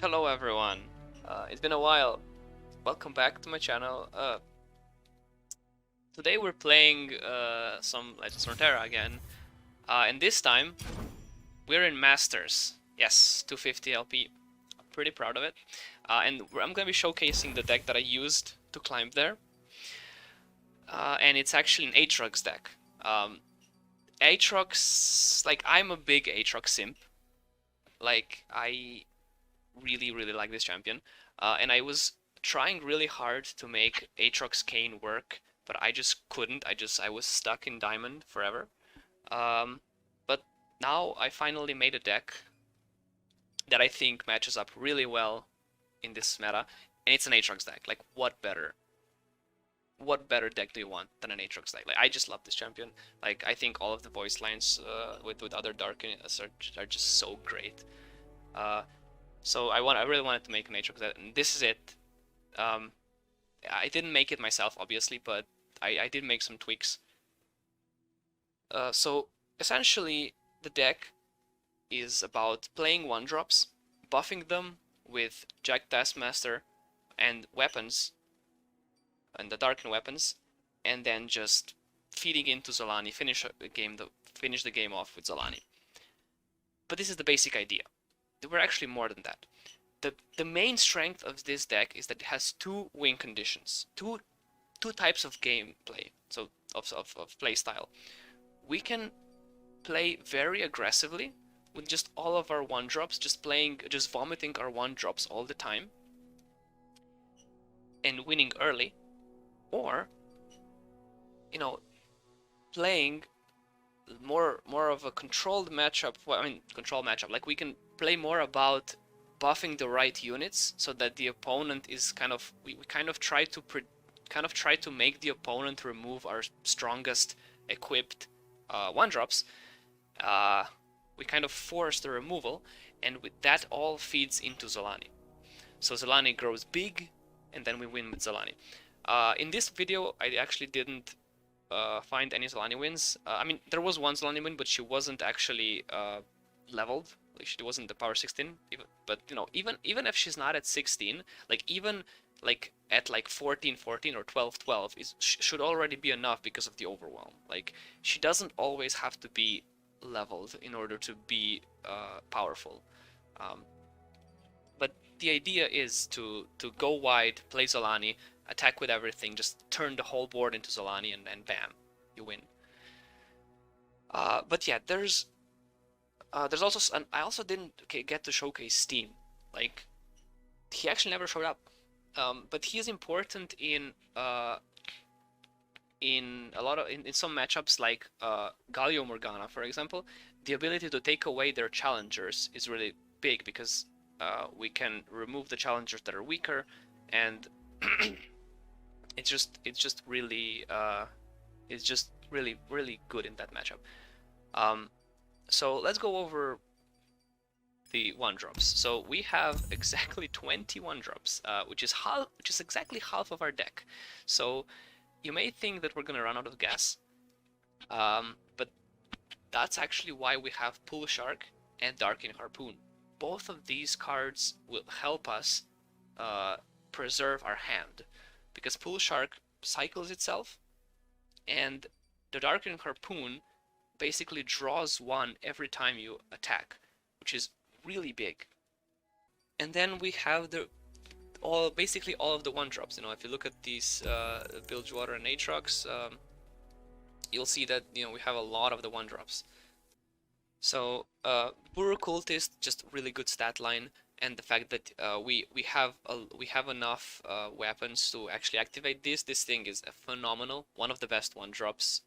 Hello everyone, it's been a while. Welcome back to my channel. Today we're playing some Legends of Runeterra again, and this time we're in Masters. Yes, 250 LP. I'm pretty proud of it. And I'm gonna be showcasing the deck that I used to climb there, and it's actually an Aatrox deck. Aatrox, like I'm a big Aatrox simp. Like I really like this champion, and I was trying really hard to make Aatrox Kane work, but I just couldn't. I was stuck in Diamond forever. But now I finally made a deck that I think matches up really well in this meta, and it's an Aatrox deck. Like what better? What better deck do you want than an Aatrox deck? Like I just love this champion. Like I think all of the voice lines with other Dark are just so great. Uh, So I really wanted to make an Aatrox, and this is it. Um, I didn't make it myself, obviously, but I did make some tweaks. So essentially, the deck is about playing 1-drops, buffing them with Jack Taskmaster and weapons, and the Darkened weapons, and then just feeding into Xolaani, finish the game off with Xolaani. But this is the basic idea. There were actually more than that. The main strength of this deck is that it has two win conditions, two types of gameplay, so of play style. We can play very aggressively with just all of our 1-drops, just vomiting our 1-drops all the time and winning early, or playing more of a controlled matchup. Well, I mean, controlled matchup. Like we can play more about buffing the right units so that the opponent is we kind of try to make the opponent remove our strongest equipped 1-drops. We kind of force the removal, and with that all feeds into Xolaani. So Xolaani grows big, and then we win with Xolaani. In this video, I actually didn't find any Xolaani wins. I mean, there was one Xolaani win, but she wasn't actually leveled. Like she wasn't the power 16. But even if she's not at 16, like even like at like 14-14 or 12-12 should already be enough because of the overwhelm. Like she doesn't always have to be leveled in order to be powerful. But the idea is to go wide, play Xolaani, attack with everything, just turn the whole board into Xolaani, and bam, you win. But yeah, there's also, and I also didn't get to showcase Steam. Like he actually never showed up, but he is important in in some matchups like Galio Morgana, for example. The ability to take away their challengers is really big because we can remove the challengers that are weaker, and it's just really really good in that matchup. So let's go over the 1-drops. So we have exactly 20 1-drops, which is exactly half of our deck. So you may think that we're gonna run out of gas, but that's actually why we have Pool Shark and Darkin Harpoon. Both of these cards will help us preserve our hand, because Pool Shark cycles itself, and the Darkin Harpoon basically draws one every time you attack, which is really big. And then we have basically all of the 1-drops. If you look at these Bilgewater and Aatrox, you'll see that we have a lot of the 1-drops. So Buru Cultist, just really good stat line, and the fact that we have enough weapons to actually activate this. This thing is a phenomenal, one of the best 1-drops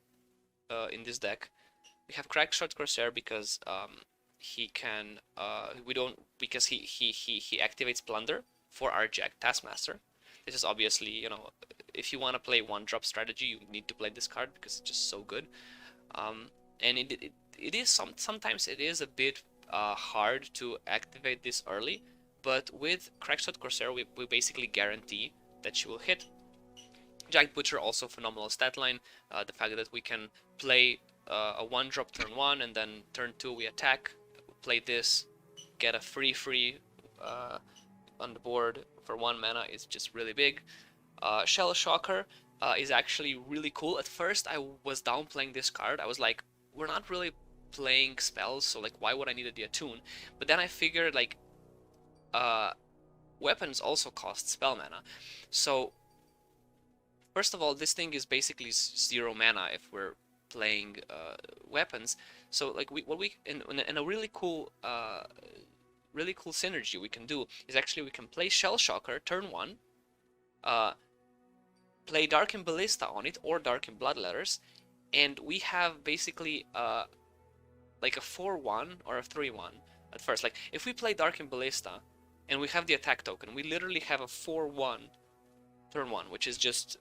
in this deck. We have Crackshot Corsair because he can because he activates Plunder for our Jack Taskmaster. This is obviously, if you want to play 1-drop strategy, you need to play this card because it's just so good. And it is sometimes it is a bit hard to activate this early, but with Crackshot Corsair we basically guarantee that she will hit. Jack Butcher, also phenomenal stat line. The fact that we can play a 1-drop turn 1 and then turn 2 we attack, play this, get a free on the board for 1 mana is just really big. Shell Shocker is actually really cool. At first I was downplaying this card. I was like, we're not really playing spells, so like why would I need the attune? But then I figured like weapons also cost spell mana. So first of all, this thing is basically 0 mana if we're playing weapons. So like in a really cool synergy we can do is actually we can play Shell Shocker turn 1, play Darken Ballista on it or Darken Bloodletters, and we have basically like a 4-1 or a 3-1 at first. Like if we play Darken Ballista and we have the attack token, we literally have a 4-1 turn 1, which is just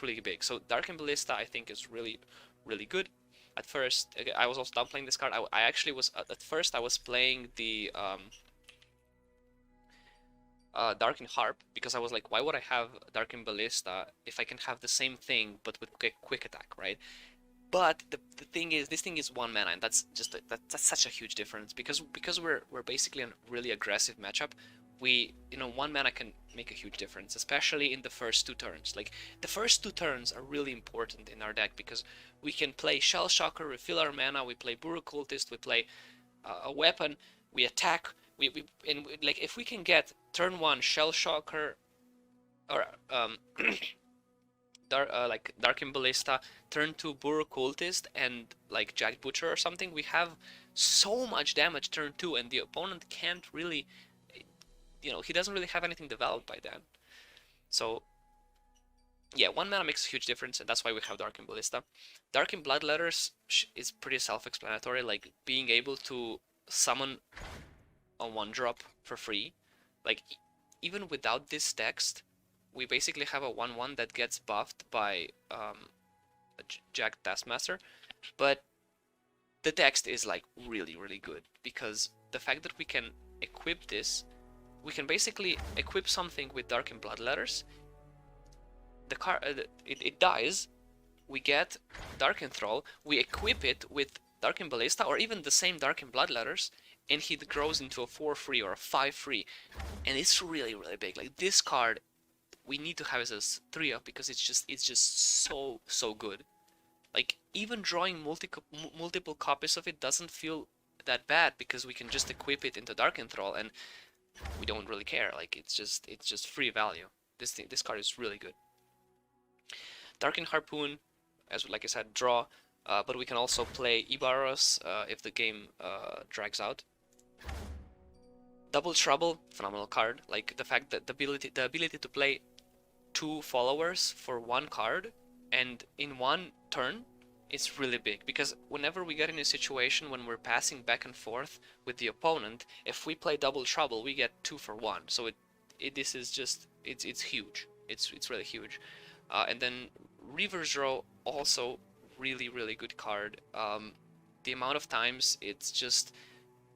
really big. So Darken Ballista I think is really good. At first I was also downplaying this card. I actually was at first I was playing the Darken Harp because I was like, why would I have Darken Ballista if I can have the same thing but with quick attack, right? But the thing is, this thing is 1 mana, and that's just that's such a huge difference because we're basically in a really aggressive matchup. We 1 mana can make a huge difference, especially in the first 2 turns. Like the first 2 turns are really important in our deck because we can play Shell Shocker, refill our mana, we play Buru Cultist, we play a weapon, we attack, like if we can get turn 1 Shell Shocker or like Darken Ballista, turn 2 Buru Cultist, and like Jack Butcher or something, we have so much damage turn 2, and the opponent can't really, he doesn't really have anything developed by then. So yeah, 1 mana makes a huge difference, and that's why we have Darken Ballista. Darken Bloodletters is pretty self-explanatory, like being able to summon a 1-drop for free. Like even without this text, we basically have a 1/1 that gets buffed by Jack Taskmaster, but the text is like really good because the fact that we can equip this, we can basically equip something with Darken Bloodletters. The card it dies, we get Darken Thrall, we equip it with Darken Ballista or even the same Darken Bloodletters, and he grows into a 4-free or a 5-free, and it's really big. Like this card we need to have it as 3-up because it's just so good. Like even drawing multiple copies of it doesn't feel that bad because we can just equip it into Dark Enthrall and we don't really care. Like it's just free value. This card is really good. Darken Harpoon, like I said, draw, but we can also play Ibaros if the game drags out. Double Trouble, phenomenal card. Like the fact that the ability to play 2 followers for 1 card and in 1 turn, it's really big because whenever we get in a situation when we're passing back and forth with the opponent, if we play Double Trouble, we get 2 for 1. So this is just it's huge. It's really huge. And then Reverse Draw, also really good card. The amount of times it's just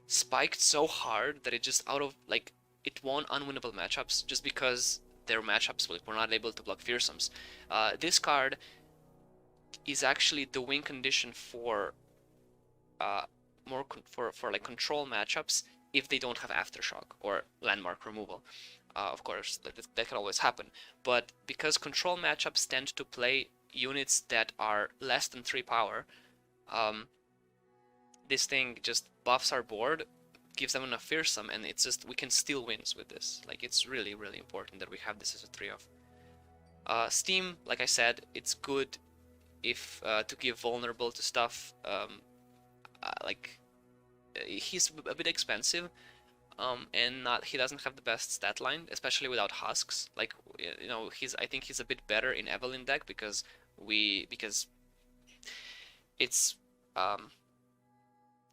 spiked so hard that it just it won unwinnable matchups just because their matchups were not able to block Fearsomes. This card is actually the win condition for for like control matchups if they don't have Aftershock or landmark removal. Of course, that can always happen, but because control matchups tend to play units that are less than 3 power, this thing just buffs our board, gives them enough fearsome, and it's just we can steal wins with this. Like it's really important that we have this as a 3-off. Steam, like I said, it's good if to give vulnerable to stuff. Like he's a bit expensive, and he doesn't have the best stat line, especially without husks. Like I think he's a bit better in Evelyn deck because it's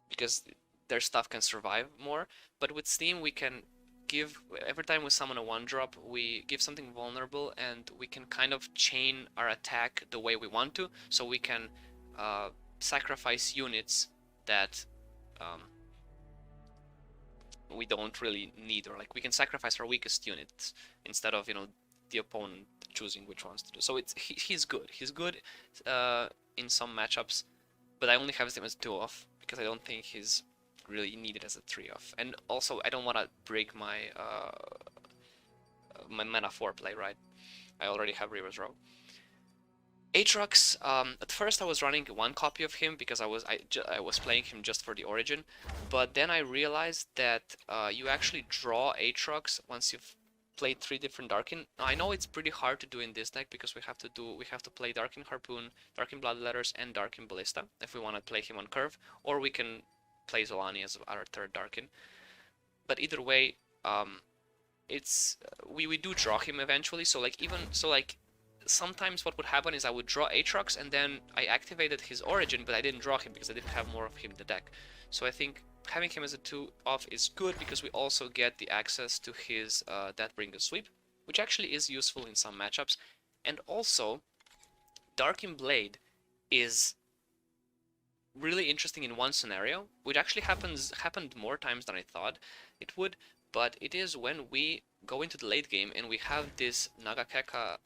because their stuff can survive more. But with Steam, we can give, every time we summon a 1-drop, we give something vulnerable, and we can kind of chain our attack the way we want to. So we can sacrifice units that we don't really need, or like we can sacrifice our weakest units instead of the opponent choosing which ones to do. So he's good. He's good in some matchups, but I only have him as 2-off because I don't think he's really need it as a 3-off. And also, I don't want to break my my mana 4 play, right? I already have Reaver's Row. Aatrox, at first I was running one copy of him because I was playing him just for the origin, but then I realized that you actually draw Aatrox once you've played 3 different Darkin. Now, I know it's pretty hard to do in this deck because we have to play Darkin Harpoon, Darkin Bloodletters, and Darkin Ballista if we want to play him on curve, or we can play Xolaani as our 3rd Darkin. But either way, it's we do draw him eventually. So like sometimes what would happen is I would draw Aatrox and then I activated his origin, but I didn't draw him because I didn't have more of him in the deck. So I think having him as a 2-off is good because we also get the access to his Deathbringer Sweep, which actually is useful in some matchups. And also, Darkin Blade is really interesting in one scenario, which actually happened more times than I thought it would, but it is when we go into the late game and we have this Naganeka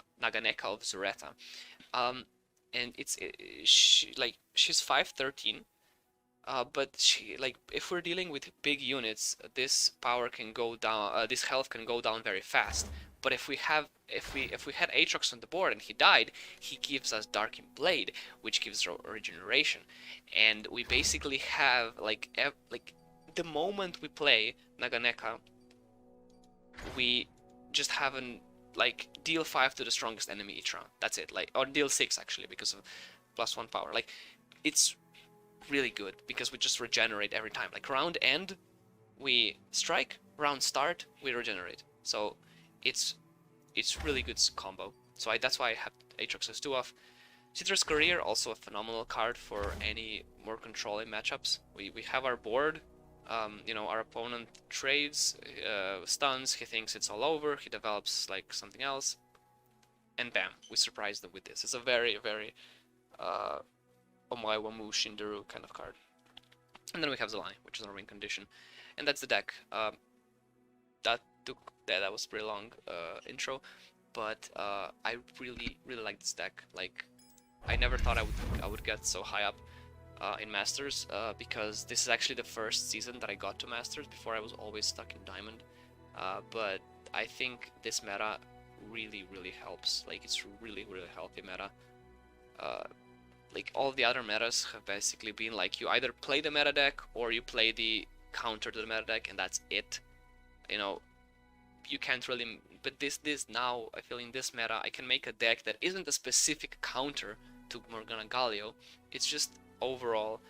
of Zoretta. And she's 513, but if we're dealing with big units, this power can go down, this health can go down very fast. But if we had Aatrox on the board and he died, he gives us Darkin Blade, which gives regeneration, and we basically have the moment we play Naganeka, we just have an deal 5 to the strongest enemy each round. That's it. Or deal 6 actually because of +1 power. It's really good because we just regenerate every time. Round end, we strike. Round start, we regenerate. So it's really good combo. So that's why I have Aatrox as 2-off. Citrus Career, also a phenomenal card for any more controlling matchups. We have our board. Our opponent trades, stuns, he thinks it's all over, he develops something else, and bam, we surprise them with this. It's a very, very Omai Wamu Shinderu kind of card. And then we have Xolaani, which is our win condition. And that's the deck. That was a pretty long intro, but I really, really like this deck. I never thought I would get so high up in Masters, because this is actually the first season that I got to Masters. Before I was always stuck in Diamond, but I think this meta really, really helps. It's really, really healthy meta. All the other metas have basically been you either play the meta deck or you play the counter to the meta deck, and that's it. You can't really. But this now, I feel in this meta, I can make a deck that isn't a specific counter to Morgana Galio. It's just overall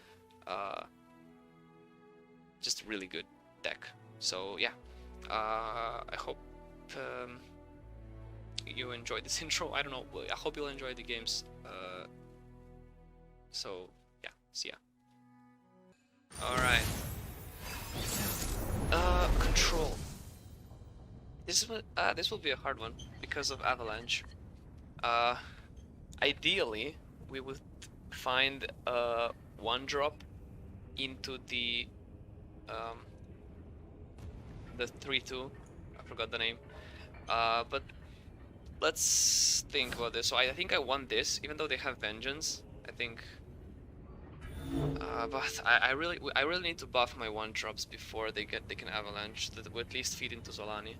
just a really good deck. So yeah, I hope you enjoyed this intro. I don't know, I hope you'll enjoy the games. So yeah, see ya. Alright, control. This will be a hard one because of Avalanche. Ideally we would find a 1-drop into the 3-2. I forgot the name. But let's think about this. So I think I want this, even though they have Vengeance. I think, but I really need to buff my 1-drops before they can Avalanche. That will at least feed into Xolaani.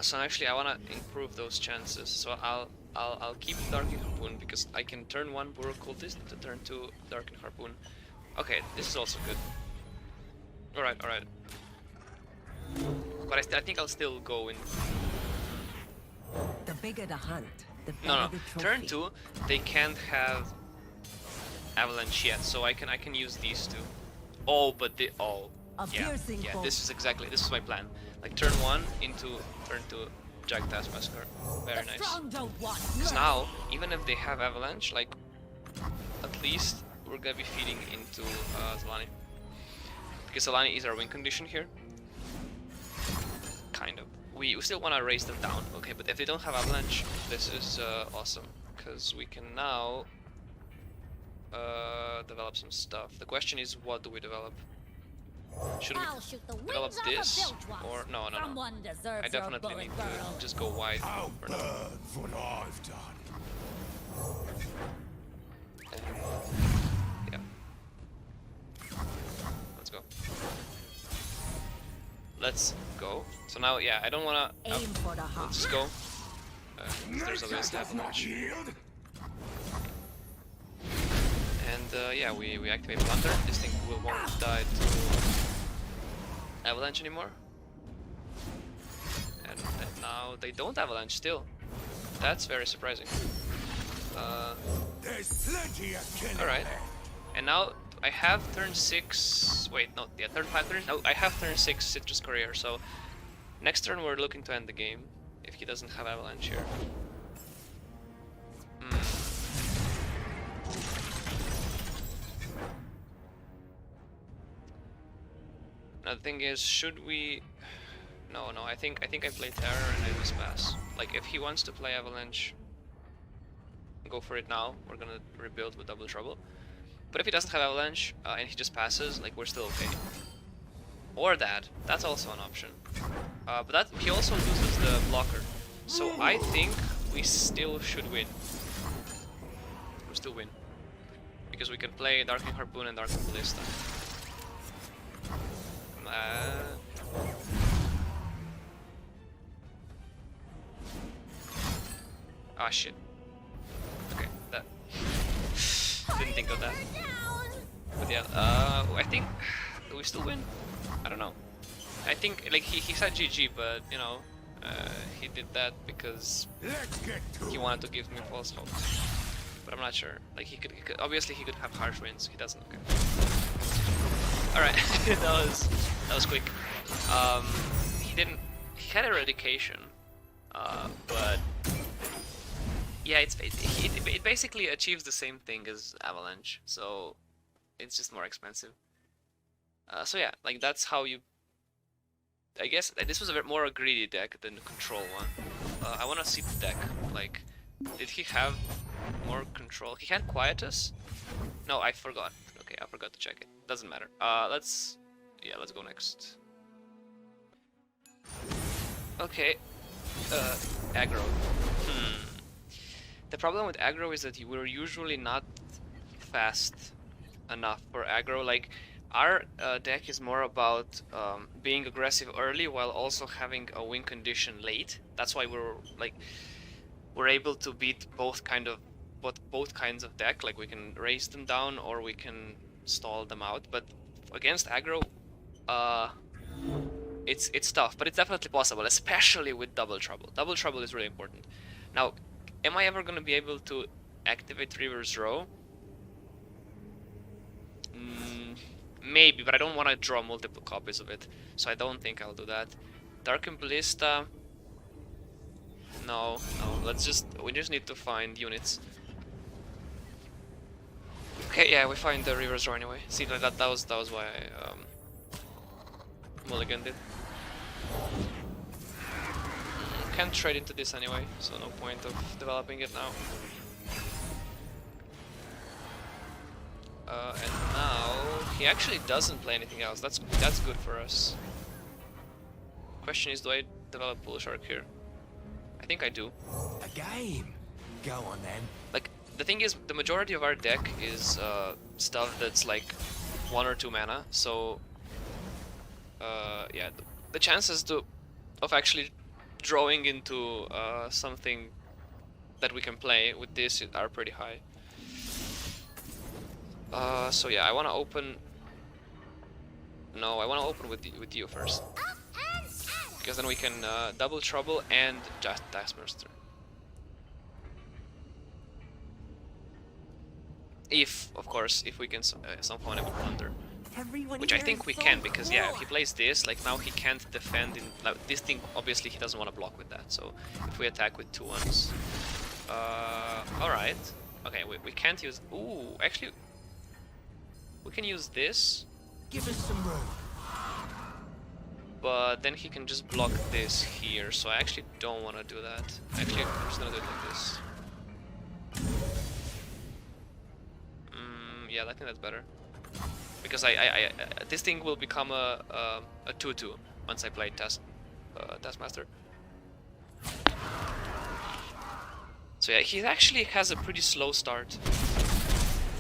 So actually, I wanna improve those chances. So I'll keep Darkin Harpoon because I can turn 1 Burrow Cultist to turn 2 Darkin Harpoon. Okay, this is also good. Alright. But I think I'll still go in. The bigger the hunt, the better No. the trophy. Turn 2, they can't have Avalanche yet, so I can use these two. Oh, but they yeah. This is my plan. Turn 1 into turn 2 Jack Taskmaster. Very nice. Because now, even if they have Avalanche, at least we're gonna be feeding into Xolaani. Because Xolaani is our win condition here. Kind of. We still want to raise them down. Okay, but if they don't have Avalanche, this is awesome. Because we can now develop some stuff. The question is, what do we develop? Should we develop this? Or no. I definitely need to just go wide for now. What I've done. Yeah. let's go. Let's go. So now, yeah, I don't wanna... Aim for the heart. Let's just go. There's always avalanche. And yeah, we activate Plunder. This thing won't die to avalanche anymore. And now they don't avalanche still. That's very surprising. Alright. And now I have turn 6... Wait, no, yeah, turn 5 turn... No, I have turn 6 Citrus Courier, so... Next turn we're looking to end the game, if he doesn't have avalanche here. Now the thing is, should we... No, I think I play Terror and I just pass. Like, if he wants to play Avalanche, go for it now. We're gonna rebuild with Double Trouble. But if he doesn't have Avalanche, and he just passes, like, we're still okay. Or that's also an option. But that he also loses the blocker. So I think we still should win. We'll still win. Because we can play Darking Harpoon and Darking Ballista. Ah, shit. Okay, that... Didn't think of that. But yeah, I think... Do we still win? I don't know. I think, like, he said GG, but, you know, he did that because he wanted to give me false hope. But I'm not sure. Like, he could obviously he could have harsh wins. He doesn't. Okay. All right, that was quick. He had Eradication, but yeah, it basically achieves the same thing as Avalanche, so it's just more expensive. So yeah, like that's how you. I guess this was a bit more a greedy deck than the control one. I want to see the deck. Like, did he have more control? He had Quietus? No, I forgot. Okay, I forgot to check it. Doesn't matter. Let's go next. Okay. Aggro. The problem with aggro is that we're usually not fast enough for aggro. Like, our deck is more about being aggressive early while also having a win condition late. That's why we're able to beat both kinds of deck. Like, we can raise them down or we can stall them out. But against aggro, it's tough, but it's definitely possible, especially with Double Trouble. Double Trouble is really important. Now, am I ever gonna be able to activate Reverse Row? Maybe, but I don't want to draw multiple copies of it, so I don't think I'll do that. Darken Ballista. No. We just need to find units. Okay, yeah, we find the Reverse Row anyway. See, that was why I mulliganed it. Can't trade into this anyway, so no point of developing it now. And now he actually doesn't play anything else. That's good for us. Question is, do I develop Bull Shark here? I think I do. A game. Go on then. Like, the thing is, the majority of our deck is stuff that's like 1 or 2 mana. So yeah, the chances of actually drawing into something that we can play with this are pretty high. So yeah, I want to open. No, I want to open with you first, because then we can Double Trouble and just Taskmaster. If, of course, if we can somehow enable Plunder, which I think we can, because yeah, if he plays this, like now he can't defend in like, this thing. Obviously, he doesn't want to block with that. So if we attack with 2/1s, all right. Okay, we can't use. Ooh, actually. We can use this. Give us some room. But then he can just block this here, so I actually don't want to do that. Actually, I'm just gonna do it like this. Yeah, I think that's better. Because this thing will become a 2/2 once I play Taskmaster. So yeah, he actually has a pretty slow start.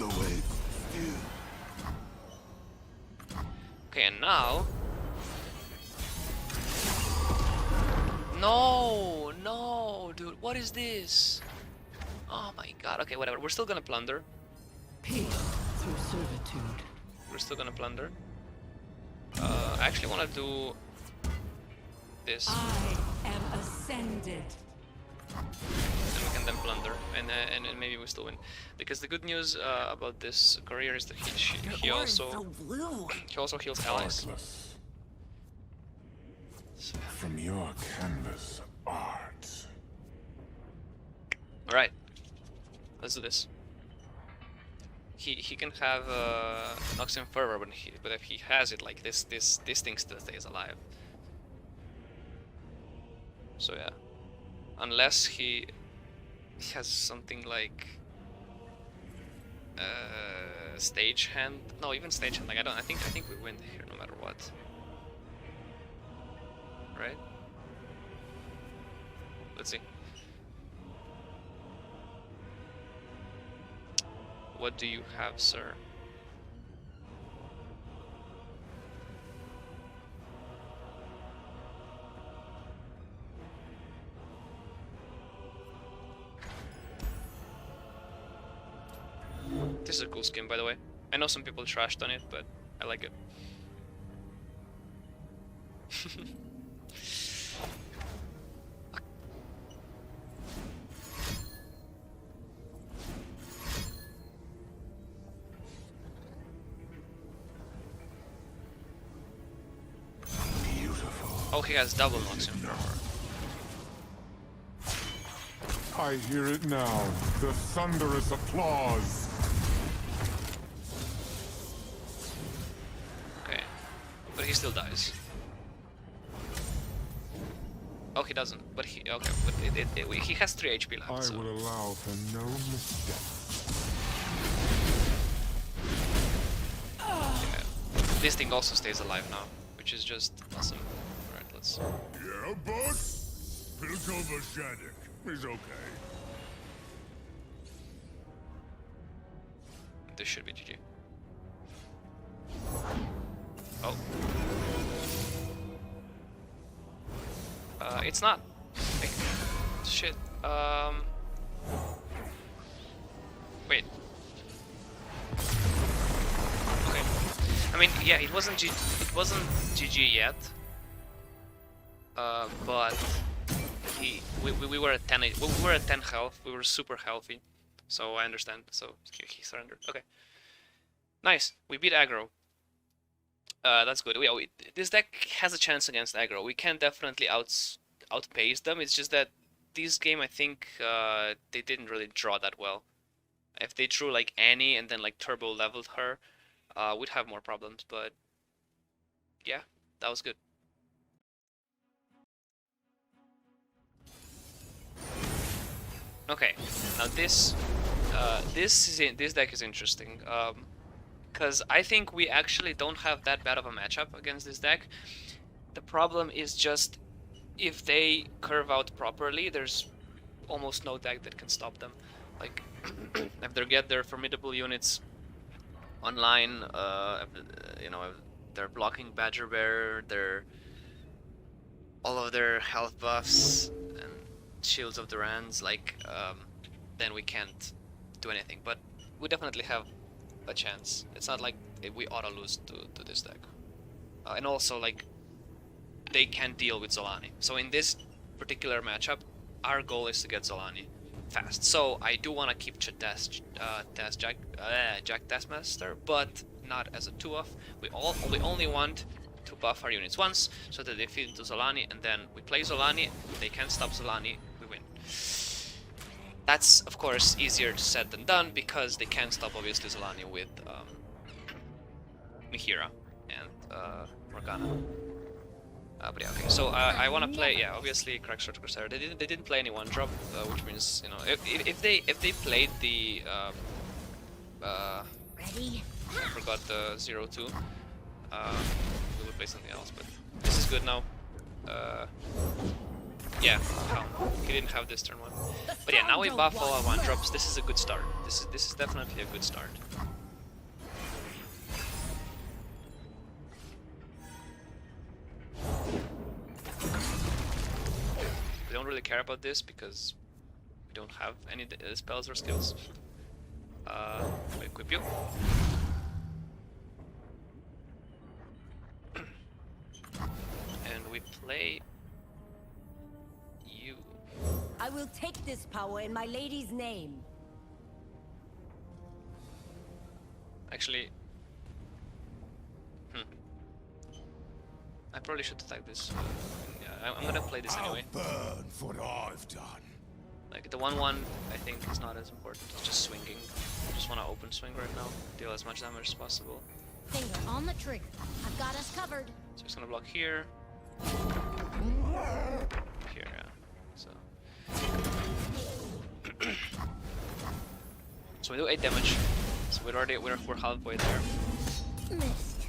the way few. Okay, and now... No, no, dude, what is this? Oh my god, okay, whatever, we're still gonna plunder. Peace through servitude. We're still gonna plunder. I actually wanna do this, I am ascended. and we can then plunder, and maybe we still win. Because the good news about this career is that he also heals allies. Artless. From your canvas art. All right, let's do this. He can have Noxian Fervor, but if he has it like this thing still stays alive. So yeah, unless he has something like stage hand. No, even stage hand. Like I think we win here no matter what. Right? Let's see. What do you have, sir? This is a cool skin, by the way. I know some people trashed on it, but I like it. Oh, he has double Noxian Fervor. I hear it now, the thunderous applause. Okay, but he still dies. Oh, he doesn't. But he okay. But he has 3 HP left. I So. will allow for no misstep. Yeah. This thing also stays alive now, which is just awesome. Alright, let's... Yeah, boss? Piltover Shattuck is okay. This should be GG. Oh. It's not. Wait. Shit. Wait. Okay. I mean, yeah, it wasn't GG yet. But we were at 10 we were at 10 health. We were super healthy. So I understand. So he surrendered. Okay. Nice. We beat aggro. That's good. This deck has a chance against aggro. We can definitely outpace them. It's just that this game, I think, they didn't really draw that well. If they drew like Annie and then like turbo leveled her, we'd have more problems. But yeah, that was good. Okay, now this deck is interesting. Because I think we actually don't have that bad of a matchup against this deck. The problem is just if they curve out properly, there's almost no deck that can stop them. Like, if they get their formidable units online, you know, if they're blocking Badger Bear, all of their health buffs and Shields of Durans, like, then we can't do anything. But we definitely have a chance. It's not like we ought to lose to this deck. And also, like, they can deal with Xolaani. So in this particular matchup, our goal is to get Xolaani fast. So I do want to keep Jack Taskmaster, but not as a 2-off. We only want to buff our units once, so that they feed into Xolaani, and then we play Xolaani, they can't stop Xolaani, we win. That's, of course, easier said than done, because they can't stop, obviously, Xolaani with Mihira and Morgana. But yeah, okay. So I want to play, yeah, obviously, Crackshot Crusader. They didn't play any 1-drop, which means, you know, if they played the Ready? I forgot the 0-2, we would play something else. But this is good now. Yeah, how? He didn't have this turn 1. But yeah, now we buff all our 1-drops. This is a good start. This is definitely a good start. We don't really care about this because we don't have any spells or skills. We equip you. And we play you. I will take this power in my lady's name. Actually, I probably should attack this. Yeah, I'm gonna play this anyway. Burn for what I've done. Like the 1/1, I think is not as important. It's just swinging. I just want to open swing right now. Deal as much damage as possible. Finger on the trigger. I've got us covered. So it's gonna block here. Here, yeah. So. So we do 8 damage. So we're halfway there. Missed.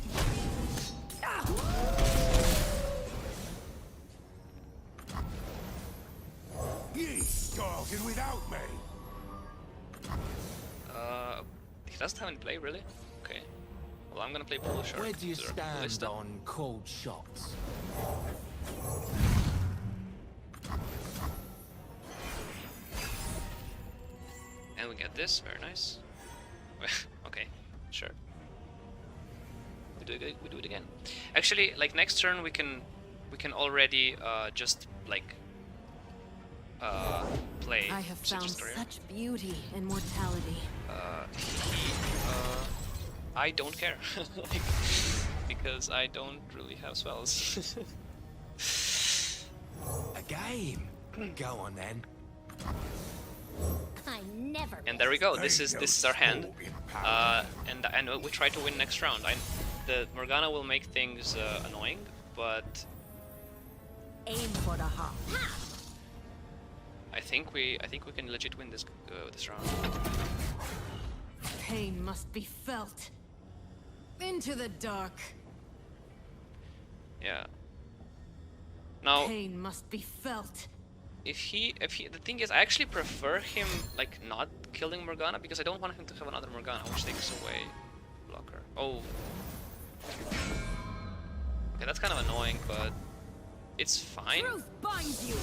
Ye started without me. He doesn't have any play, really? Okay. Well, I'm gonna play Pool Shark. Where do you or stand Ballista. on cold shots? And we get this, very nice. Okay, sure. We do it again. Actually, like next turn we can already just like play I have found Citrus Courier. such beauty in mortality. I don't care. Like, because I don't really have spells. A game. Go on then. I never. And there we go. This is our hand. And we try to win next round. The Morgana will make things annoying, but Aim for the heart. I think we can legit win this round. Pain must be felt. Into the dark. Yeah. Now, Pain must be felt. if he, the thing is, I actually prefer him like not killing Morgana because I don't want him to have another Morgana, which takes away blocker. Oh. Okay, that's kind of annoying, but it's fine. Truth binds you.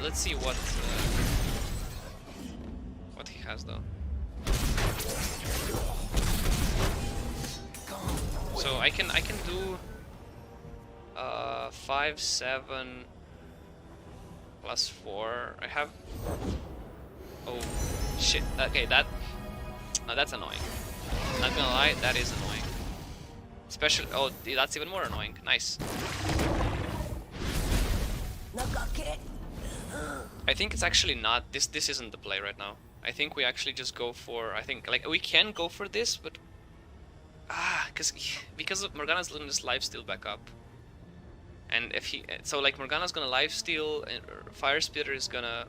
Let's see what he has though. So I can do 5, 7 plus 4. I have. Oh shit. Okay, that's annoying. Not gonna lie, that is annoying. Especially, oh, that's even more annoying. Nice. I think it's actually not. This isn't the play right now. I think we actually just go for. I think like we can go for this, but because of Morgana's letting this lifesteal back up. And if he, so like Morgana's gonna lifesteal, and Fire Spitter is gonna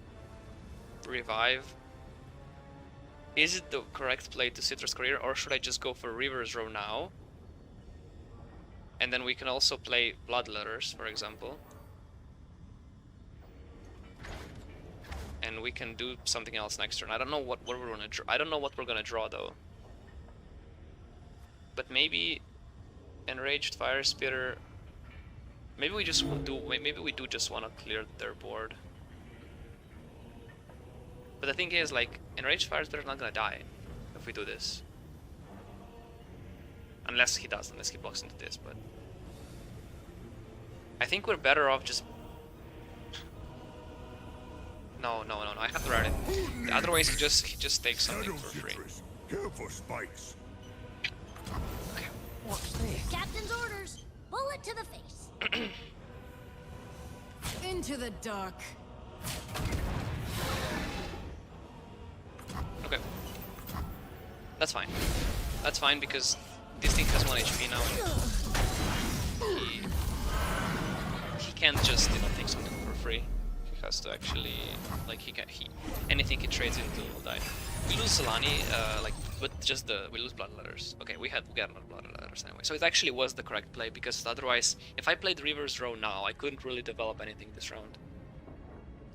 revive. Is it the correct play to Citrus Courier, or should I just go for River's Row now? And then we can also play Bloodletters, for example. And we can do something else next turn. I don't know what we're gonna draw. I don't know what we're gonna draw though. But maybe Enraged Fire Spitter. Maybe we just do. Maybe we do just want to clear their board. But the thing is, like, Enraged Fire Spitter is not gonna die if we do this. Unless he does, unless he blocks into this. But I think we're better off just. No. I have to write it. Otherwise, he just takes something for free. Here for spikes. Okay. Watch this. Captain's orders. Bullet to the face. Into the dark. Okay. That's fine. That's fine because this thing has 1 HP now. And he can't just take something for free. He has to actually anything he trades into will die. We lose Xolaani, but just we lose Bloodletters. Okay, we got a lot of Bloodletters anyway. So it actually was the correct play because otherwise, if I played River's Row now, I couldn't really develop anything this round.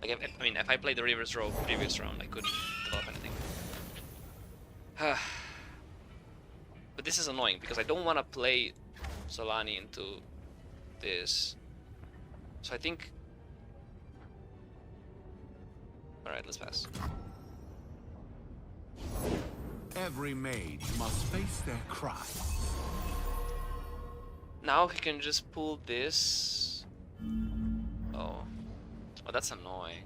Like, I mean, if I played the reverse row previous round, I couldn't develop anything. But this is annoying because I don't want to play Xolaani into this. So I think... Alright, let's pass. Every mage must face their crimes. Now he can just pull this. Oh. Oh, that's annoying.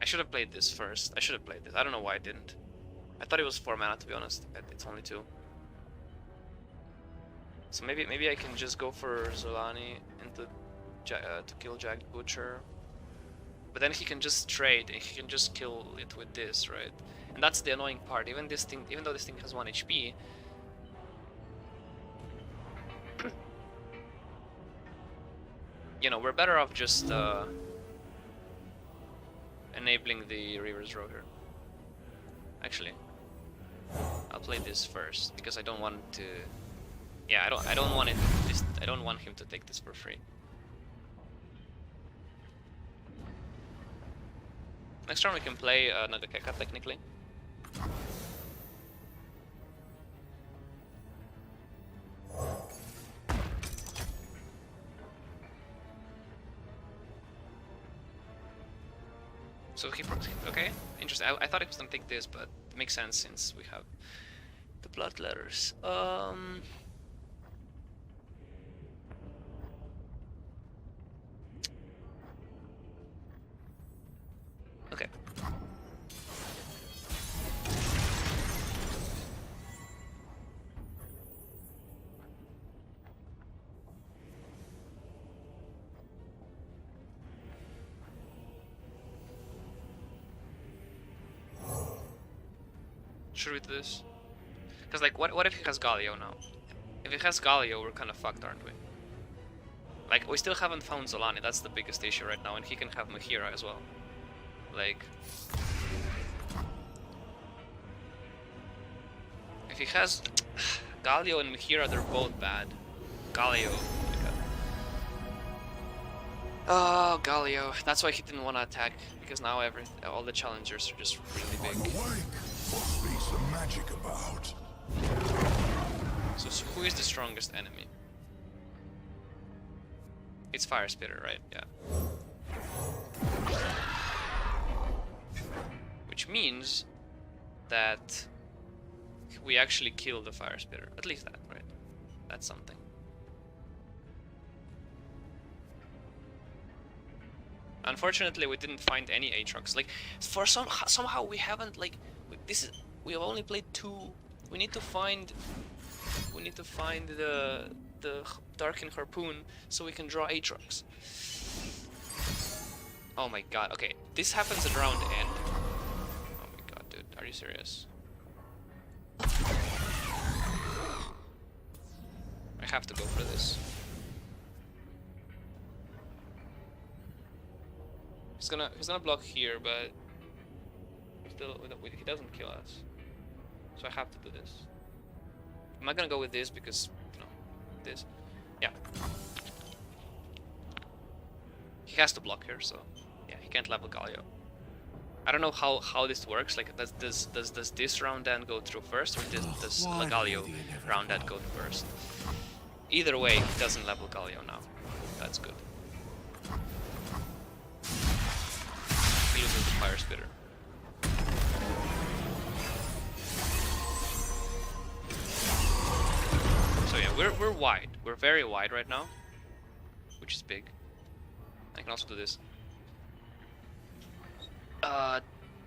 I should have played this first. I should have played this. I don't know why I didn't. I thought it was 4 mana, to be honest. It's only 2. So maybe I can just go for Xolaani into to kill Jagged Butcher. But then he can just trade and he can just kill it with this, right? And that's the annoying part. Even though this thing has 1 HP, you know, we're better off just enabling the Reaver's Row here. Actually, I'll play this first because I don't want to. Yeah, I don't want it. I don't want him to take this for free. Next turn we can play another Keka technically. So he okay, interesting. I thought he was gonna take this, but it makes sense since we have the blood letters. Okay. Should we do this? Because, like, what if he has Galio now? If he has Galio, we're kind of fucked, aren't we? Like, we still haven't found Xolaani, that's the biggest issue right now, and he can have Mahira as well. Like... If he has... Galio and Mahira, they're both bad. Galio... Oh my god. Oh, Galio. That's why he didn't want to attack, because now all the challengers are just really big. Must be some magic about. So who is the strongest enemy? It's Fire Spitter, right? Yeah. Which means that we actually kill the Fire Spitter. At least that, right? That's something. Unfortunately, we didn't find any Aatrox. Like, for somehow we haven't, like, we have only played 2. We need to find the Darkened Harpoon so we can draw Aatrox. Oh my god. Okay, this happens at round end. Oh my god, dude, are you serious? I have to go for this. He's gonna block here, but still, he doesn't kill us. So I have to do this. I'm not gonna go with this because, you know, this. Yeah. He has to block here, so yeah, he can't level Galio. I don't know how this works. Like, does this round end go through first, or does Galio round end go first? Either way, he doesn't level Galio now. That's good. He loses the Fire Spitter. So yeah, we're wide. We're very wide right now, which is big. I can also do this.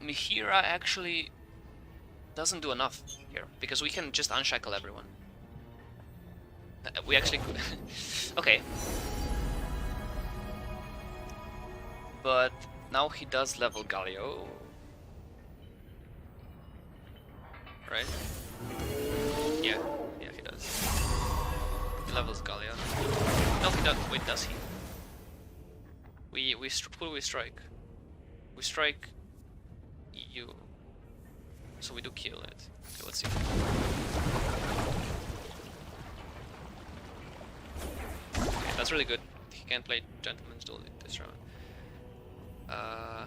Mahira actually doesn't do enough here because we can just unshackle everyone. We actually could. Okay. But now he does level Galio. Right? Yeah, he does. He levels Galio. No, he doesn't. Wait, does he? Who do we strike? We strike you. So we do kill it. Okay, let's see. Okay, that's really good. He can't play Gentleman's Duel this round. Uh,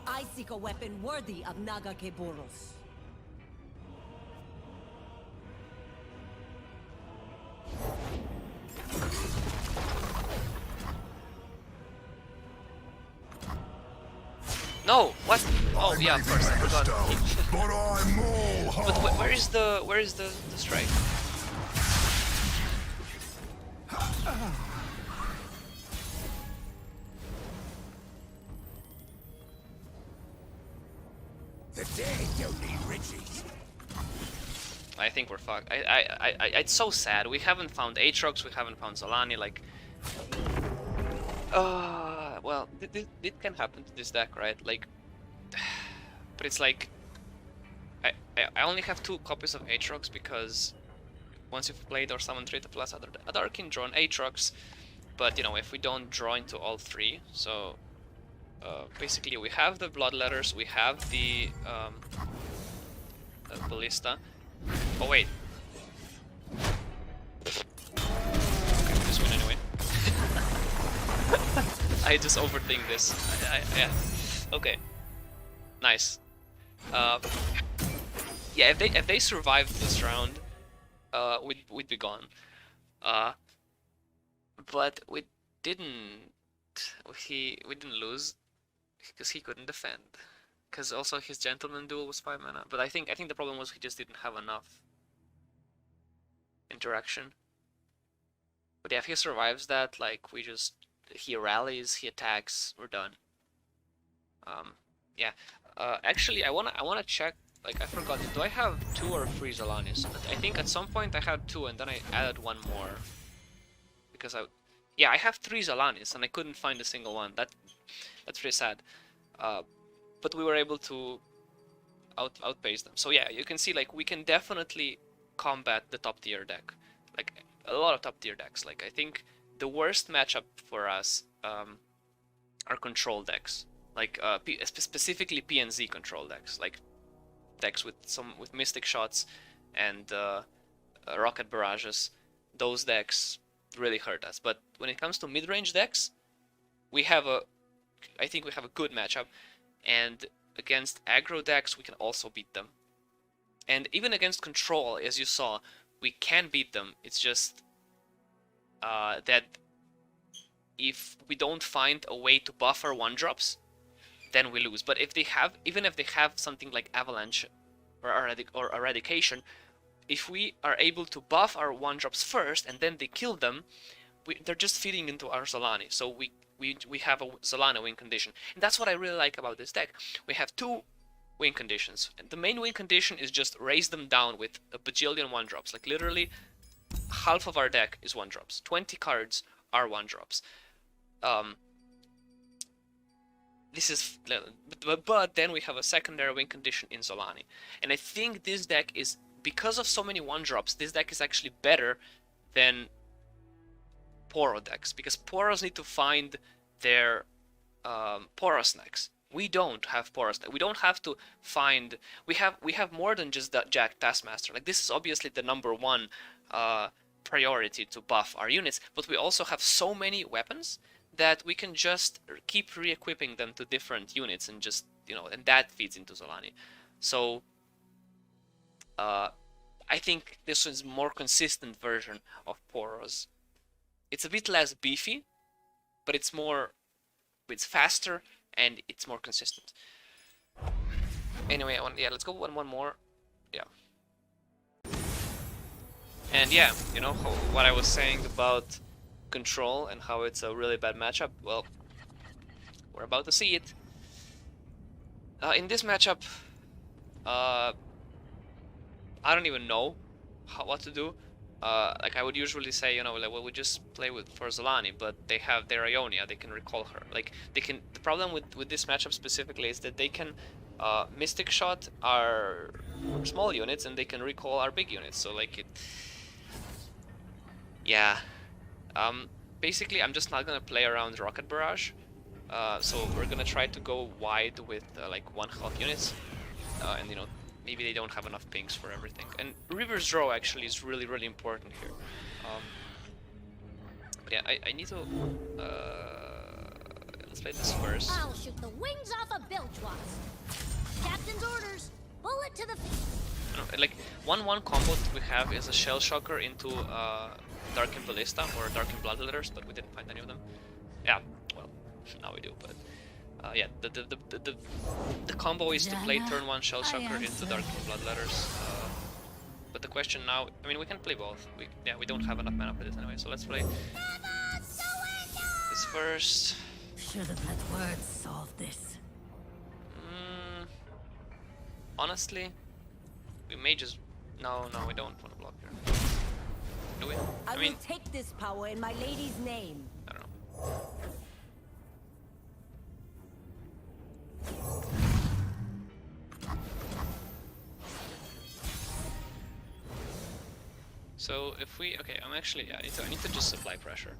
I seek a weapon worthy of Naga Keburos. no, what? Oh yeah, of course. I forgot. But I'm more But where is the strike? The dead don't need riches. I think we're fucked. It's so sad. We haven't found Aatrox, we haven't found Xolaani. Like, well, it can happen to this deck, right? Like, but it's like, I only have 2 copies of Aatrox because once you've played or summoned 3 plus other can draw an Aatrox, but you know, if we don't draw into all 3, so basically we have the Bloodletters, we have the Ballista. Oh wait. Okay, this win anyway. I just overthink this. Yeah. Okay. Nice. Yeah, if they survived this round, we'd be gone. But we didn't. We didn't lose because he couldn't defend. Because also his Gentleman Duel was 5 mana. But I think the problem was he just didn't have enough interaction. But yeah, if he survives that, like he rallies, he attacks, we're done. Yeah. Actually, I wanna check. Like, I forgot. Do I have 2 or 3 Xolaanis? I think at some point I had 2, and then I added 1 more because yeah, I have 3 Xolaanis, and I couldn't find a single one. That's pretty sad. But we were able to outpace them. So yeah, you can see like we can definitely combat the top tier deck, like a lot of top tier decks. Like I think the worst matchup for us are control decks, like specifically PNZ control decks, like decks with Mystic Shots and Rocket Barrages. Those decks really hurt us. But when it comes to mid-range decks, I think we have a good matchup. And against aggro decks, we can also beat them. And even against control, as you saw, we can beat them. It's just that if we don't find a way to buff our 1-drops, then we lose. But even if they have something like Avalanche or Eradication, if we are able to buff our 1-drops first and then they kill them, they're just feeding into our Xolaani. So we have a Xolaani win condition. And that's what I really like about this deck. We have 2 win conditions. And the main win condition is just raise them down with a bajillion 1-drops. Like literally half of our deck is 1-drops. 20 cards are 1-drops. This is, but then we have a secondary win condition in Xolaani. And I think this deck is, because of so many 1-drops, this deck is actually better than Poro decks, because Poros need to find their Poros necks. We don't have Poros. We don't have to find. We have more than just that Jack Taskmaster. Like this is obviously the #1 priority to buff our units, but we also have so many weapons that we can just keep re-equipping them to different units and just, you know, and that feeds into Xolaani. So I think this is a more consistent version of Poros. It's a bit less beefy, but it's faster and it's more consistent. Anyway, let's go one more. Yeah. And yeah, you know what I was saying about control and how it's a really bad matchup. Well, we're about to see it. In this matchup, I don't even know what to do. Like I would usually say, you know, like, well, we just play for Xolaani, but they have their Ionia, they can recall her. Like they can. The problem with this matchup specifically is that they can Mystic Shot our small units and they can recall our big units. So like it, yeah. Basically, I'm just not gonna play around Rocket Barrage. So we're gonna try to go wide with like 1 health units, and you know, maybe they don't have enough pinks for everything. And River's Draw actually is really, really important here. But yeah, I need to... let's play this first. I'll shoot the wings off a bilge wasp. Captain's orders. Bullet to the face. Like, 1-1 combo that we have is a Shell Shocker into Darkin Ballista or Darkin Bloodletters, but we didn't find any of them. Yeah, well, now we do, but... yeah, the combo is to play turn 1 Shell Shocker into Darkin Bloodletters. But the question now, I mean, we can play both. We don't have enough mana for this anyway, so let's play this first. Should have let words solve this. Honestly, we may just... No, we don't want to block here. Do we? I mean, will take this power in my lady's name. I don't know. So if we... Okay, I'm actually... Yeah, I need to just apply pressure.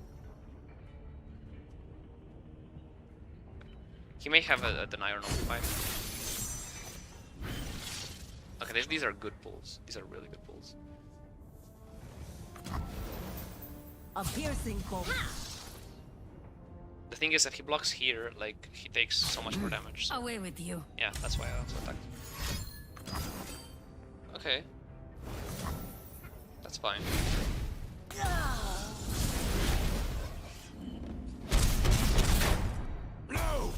He may have a deny or notify. Okay, these are good pulls. These are really good pulls. A piercing bolt. The thing is, if he blocks here, like, he takes so much more damage. So. Away with you. Yeah, that's why I also attacked. Okay. That's fine. No!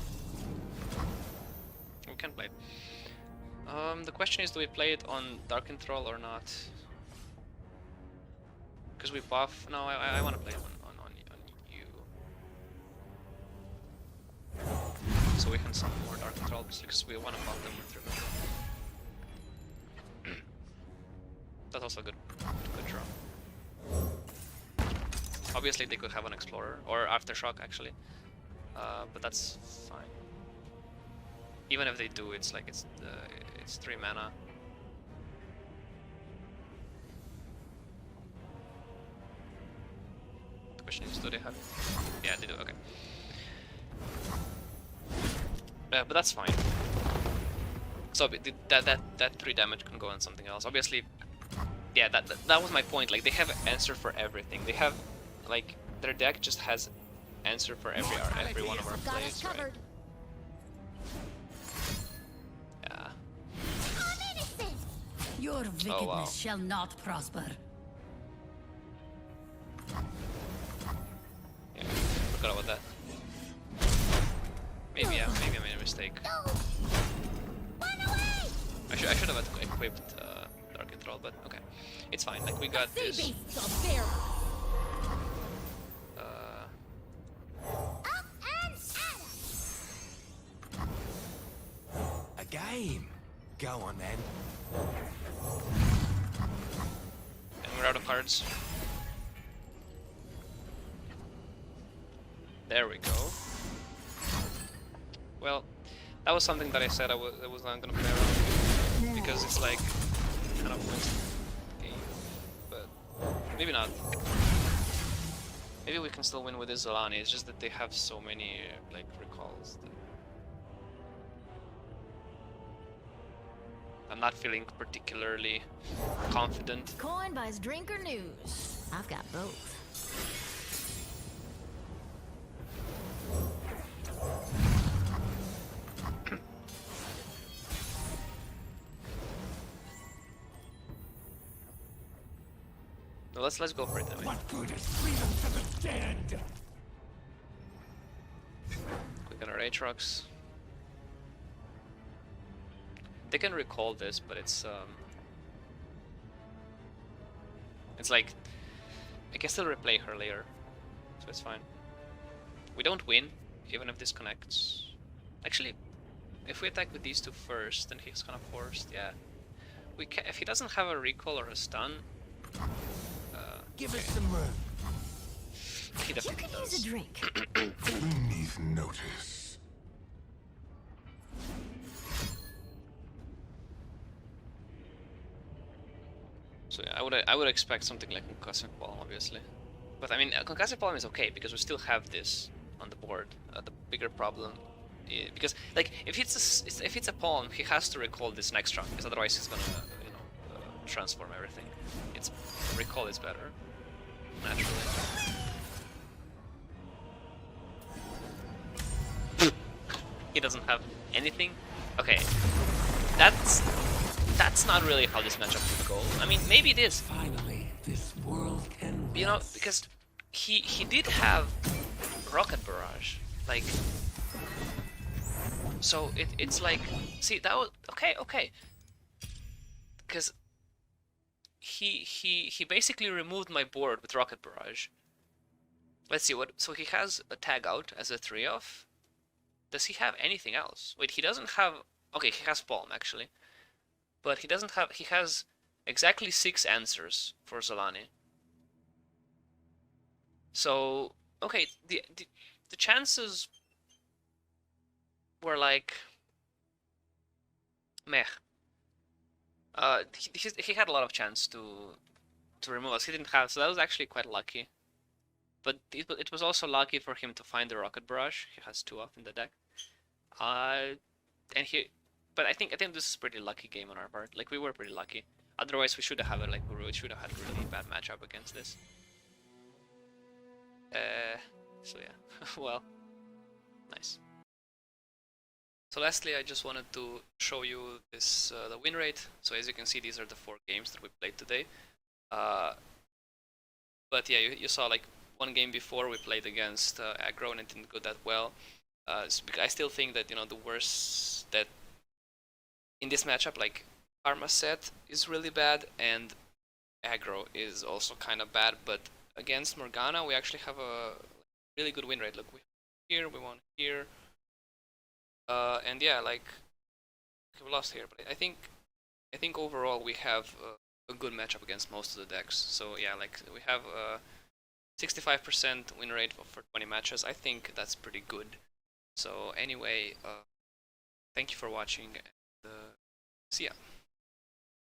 We can play it. The question is, do we play it on Dark Enthrall or not? Because we buff... No, I want to play it on you. So we can summon more Dark Enthrall because we want to buff them with River. That's also a good draw. Obviously they could have an Explorer, or Aftershock actually. But that's fine. Even if they do, it's like it's 3 mana. The question is, do they have? Yeah, they do. Okay. But that's fine. So that 3 damage can go on something else. Obviously, yeah. That was my point. Like, they have answer for everything. They have, like, their deck just has answer for every one of our plays, right? Yeah. I'm innocent. Your wickedness wow. shall not prosper. Yeah, forgot about that. Maybe I made a mistake. No. Run away. I should have equipped Dark Enthrall, but okay, it's fine. Like, we got Sea this. beasts of fear. Up and at 'em. A game. Go on then. And we're out of cards. There we go. Well, that was something that I said I was not gonna play around because it's like kind of wins the game, but maybe not. Maybe we can still win with this Xolaani. It's just that they have so many like recalls that I'm not feeling particularly confident. Coin buys drink or news. I've got both. No, let's go for it anyway. What good is freedom to the dead? Click on our Aatrox. They can recall this, but it's like I can still replay her later, so it's fine. We don't win, even if this connects. Actually, if we attack with these two first, then he's kind of forced. Yeah, we can. If he doesn't have a recall or a stun, Give us some room. he You definitely could does. use a drink. Beneath notice. So yeah, I would expect something like Concussive Palm, obviously. But I mean, Concussive Palm is okay because we still have this on the board. The bigger problem because like if it's a palm, he has to recall this next round, because otherwise he's gonna transform everything. It's recall is better naturally. He doesn't have anything. Okay, that's not really how this matchup would go. I mean, maybe it is. Finally, this world can You know, rest. because he did have rocket barrage, like. So it's like, see, that was okay, because he basically removed my board with rocket barrage. Let's see what. So he has a tag out as a 3-off. Does he have anything else? Wait, he doesn't have. Okay, he has palm actually, but he doesn't have. He has exactly 6 answers for Xolaani. So okay, the chances were like meh. He had a lot of chance to remove us. He didn't have, so that was actually quite lucky. But it was also lucky for him to find the rocket barrage. He has 2 off in the deck. But I think this is a pretty lucky game on our part. Like, we were pretty lucky. Otherwise, we should have had we should have had a really bad matchup against this. So yeah, well, nice. So lastly, I just wanted to show you this the win rate. So as you can see, these are the 4 games that we played today. But yeah, you saw like one game before we played against aggro and it didn't go that well. I still think that the worst that in this matchup, like Karma set is really bad and aggro is also kind of bad. But against Morgana, we actually have a really good win rate. Look, we won here. And yeah, like we lost here, but I think overall we have a good matchup against most of the decks. So yeah, like we have a 65% win rate for 20 matches. I think that's pretty good. So anyway, thank you for watching, and see ya.